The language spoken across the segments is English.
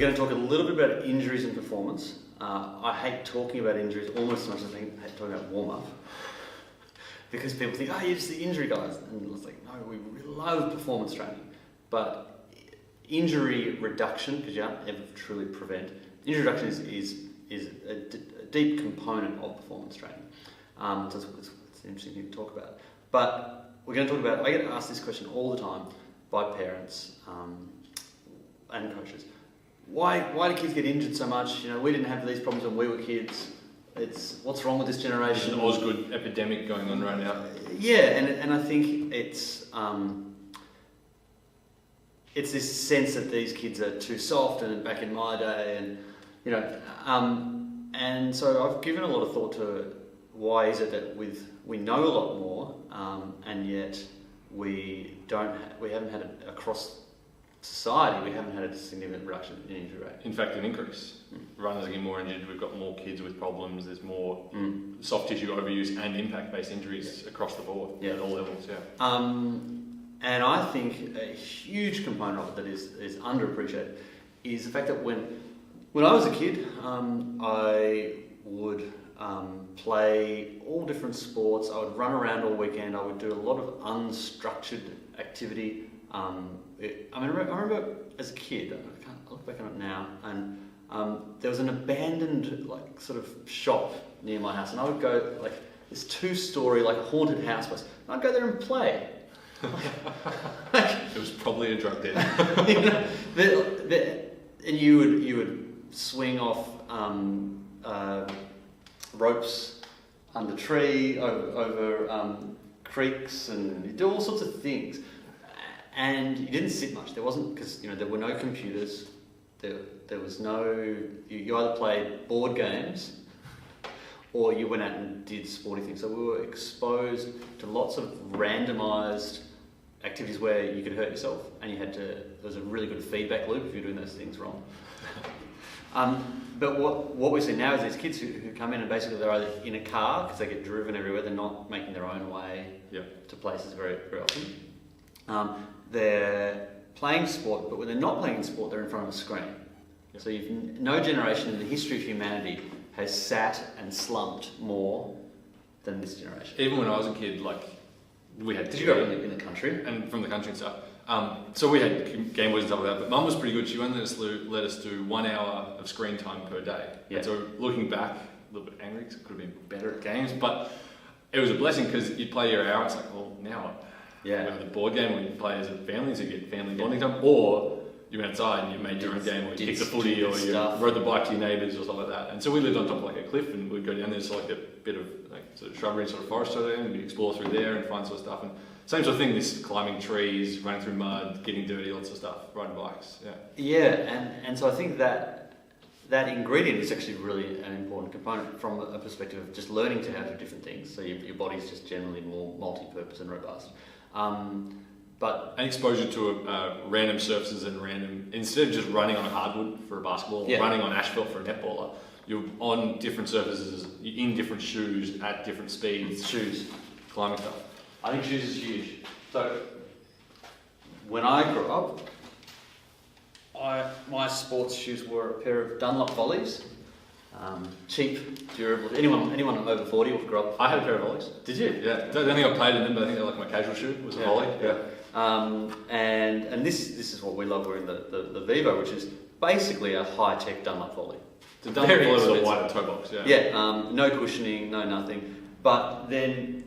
going to talk a little bit about injuries and performance. I hate talking about injuries almost as much as I hate talking about warm-up. Because people think, you're just the injury guys. And it's like, no, we love performance training. But injury reduction, because you can't ever truly prevent, injury reduction is a deep component of performance training. So it's an interesting thing to talk about. But we're going to talk about, I get asked this question all the time by parents and coaches. Why do kids get injured so much? We didn't have these problems when we were kids. What's wrong with this generation? There's an Osgood epidemic going on right now. Yeah, and I think it's this sense that these kids are too soft, and back in my day, and so I've given a lot of thought to why is it that we know a lot more, and yet we haven't had across society, we haven't had a significant reduction in injury rate. In fact, an increase. Runners are getting more injured, we've got more kids with problems, there's more soft tissue overuse and impact-based injuries across the board at all levels. And I think a huge component of it that is underappreciated is the fact that when I was a kid, I would play all different sports, I would run around all weekend, I would do a lot of unstructured activity. I remember as a kid, I look back on it now, and there was an abandoned sort of shop near my house, and I would go this 2-story a haunted house place, and I'd go there and play. It was probably a drug den. And you would swing off ropes under tree, over creeks, and you do all sorts of things. And you didn't sit much. There wasn't, because there were no computers. There was no. You either played board games, or you went out and did sporty things. So we were exposed to lots of randomised activities where you could hurt yourself, and there was a really good feedback loop if you're doing those things wrong. But what we see now is these kids who come in and basically they're either in a car because they get driven everywhere. They're not making their own way to places very, very often. They're playing sport, but when they're not playing sport, they're in front of a screen. So no generation in the history of humanity has sat and slumped more than this generation. Even when I was a kid, we had... Did you grow up in the country? And from the country and stuff. So we had Game Boys and stuff like that, but Mum was pretty good. She only let us do 1 hour of screen time per day. Yeah. And so looking back, a little bit angry because it could have been better at games, but it was a blessing because you'd play your hour, it's now what? Yeah. We had the board game where you play as a family, so you get family bonding time, or you went outside and you made your own game, or you kicked the footy, or you rode the bike to your neighbours or stuff like that. And so we lived on top of a cliff, and we'd go down there, so a bit of sort of shrubbery and sort of forest over there, and we'd explore through there and find sort of stuff. And same sort of thing, this climbing trees, running through mud, getting dirty, lots of stuff, riding bikes. And so I think that ingredient is actually really an important component from a perspective of just learning to how to do different things. So your body's just generally more multi-purpose and robust. But and exposure to random surfaces and instead of just running on a hardwood for a basketball, or running on asphalt for a netballer, you're on different surfaces, in different shoes, at different speeds. Shoes. Climbing stuff. I think shoes is huge. So when I grew up, my sports shoes were a pair of Dunlop Volleys. Cheap, durable. Anyone over 40 will grow up. I had a pair of Volleys. Did you? Yeah. I don't think I played in them, but I think they're my casual shoe was a Volley. Yeah. And this is what we love wearing the Vivo, which is basically a high-tech Dunlop Volley. It's a Dunlop Volley with a wider toe box. No cushioning, no nothing. But then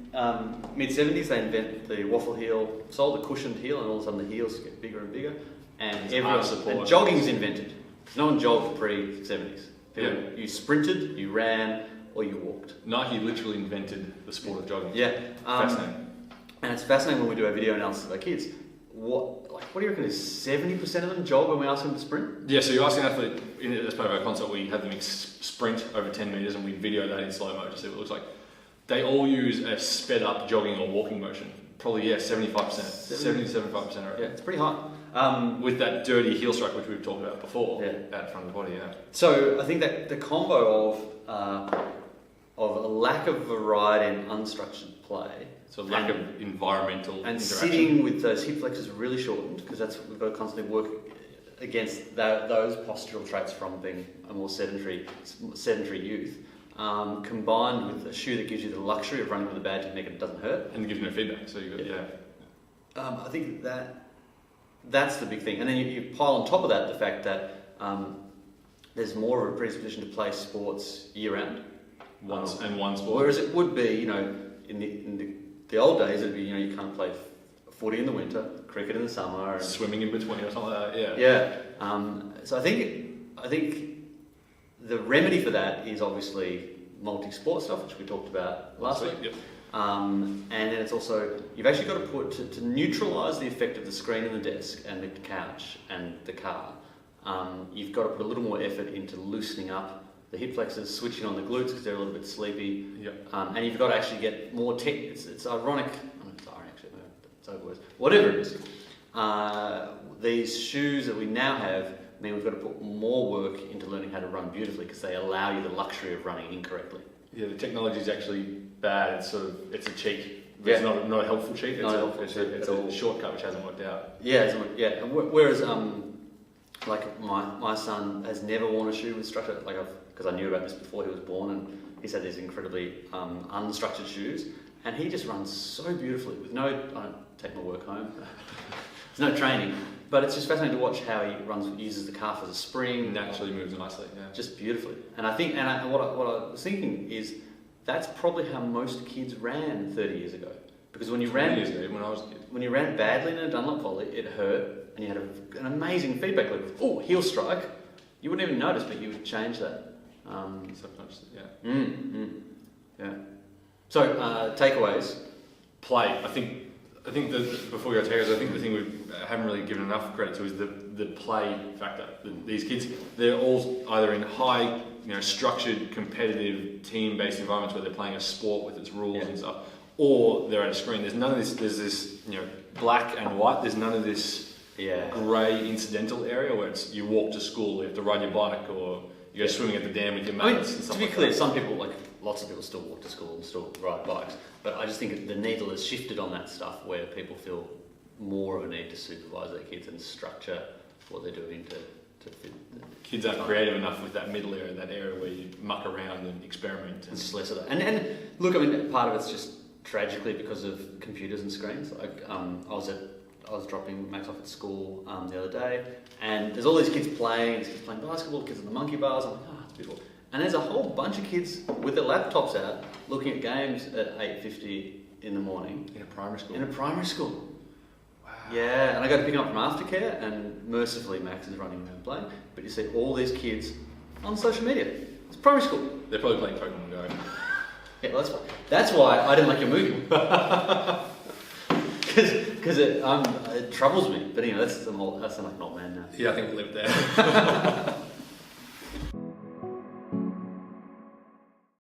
mid-70s they invented the waffle heel sole, the cushioned heel, and all of a sudden the heels get bigger and bigger. And jogging's invented. No one jogged pre-70s. You sprinted, you ran, or you walked. Nike literally invented the sport of jogging. Yeah. Fascinating. And it's fascinating when we do our video analysis of our kids. What do you reckon is 70% of them jog when we ask them to sprint? Yeah, so you ask an athlete, as part of our consult, we have them sprint over 10 metres and we video that in slow mo to see what it looks like. They all use a sped up jogging or walking motion. Probably, 75%. 70 to 75%. Right? Yeah, it's pretty high. With that dirty heel strike, which we've talked about before, out front of the body, So I think that the combo of a lack of variety and unstructured play, so lack of environmental and interaction. sitting with those hip flexors really shortened, because we've got to constantly work against those postural traits from being a more sedentary youth, combined with a shoe that gives you the luxury of running with a badge and it doesn't hurt, and gives you no feedback. So you got I think that's the big thing, and then you pile on top of that the fact that there's more of a predisposition to play sports year round. One sport. Whereas it would be, in the old days, it'd be, you can't play footy in the winter, cricket in the summer, and swimming in between or something like that. So I think the remedy for that is obviously multi-sport stuff, which we talked about last week. Yep. And then it's also, you've actually got to put to neutralise the effect of the screen and the desk and the couch and the car. You've got to put a little more effort into loosening up the hip flexors, switching on the glutes because they're a little bit sleepy. Yep. And you've got to actually get more it's ironic. It's ironic actually. It's overwords. Whatever it is. These shoes that we now have mean we've got to put more work into learning how to run beautifully because they allow you the luxury of running incorrectly. Yeah, the technology is actually bad. It's a cheat. It's not a helpful cheat. It's a shortcut which hasn't worked out. And whereas like my son has never worn a shoe with structure. Because I knew about this before he was born, and he's had these incredibly unstructured shoes, and he just runs so beautifully with I don't take my work home. There's no training, but it's just fascinating to watch how he uses the calf as a spring. Naturally moves nicely, yeah. Just beautifully. And I think, what I was thinking is, that's probably how most kids ran 30 years ago. Because when you ran, years ago, when I was a kid, when you ran badly in a Dunlop volley, it hurt, and you had an amazing feedback loop. Oh, heel strike! You wouldn't even notice, but you would change that. Subconsciously, Yeah. So takeaways. Play. I think that before we go to takeaways, I think the thing we haven't really given enough credit to is the play factor. These kids, they're all either in high, structured, competitive, team-based environments where they're playing a sport with its rules and stuff, or they're at a screen. There's none of this. There's this, black and white. There's none of this grey incidental area where it's you walk to school, you have to ride your bike, or you go swimming at the dam with your mates. And stuff to be clear, some people, lots of people still walk to school and still ride bikes, but I just think the needle has shifted on that stuff where people feel more of a need to supervise their kids and structure what they're doing to fit. Kids aren't creative enough with that middle area, that area where you muck around and experiment. It's just less of that. And look, part of it's just tragically because of computers and screens. I was dropping Max off at school the other day, and there's all these kids playing basketball, kids on the monkey bars. I'm like, it's beautiful. And there's a whole bunch of kids with their laptops out looking at games at 8:50 in the morning. In a primary school? Wow. Yeah, and I go to pick them up from aftercare, and mercifully Max is running around playing. But you see all these kids on social media. It's primary school. They're probably playing Pokemon Go. Yeah, well, that's why I didn't like your movie. Because it troubles me. But that's like an old man now. Yeah, I think we lived there.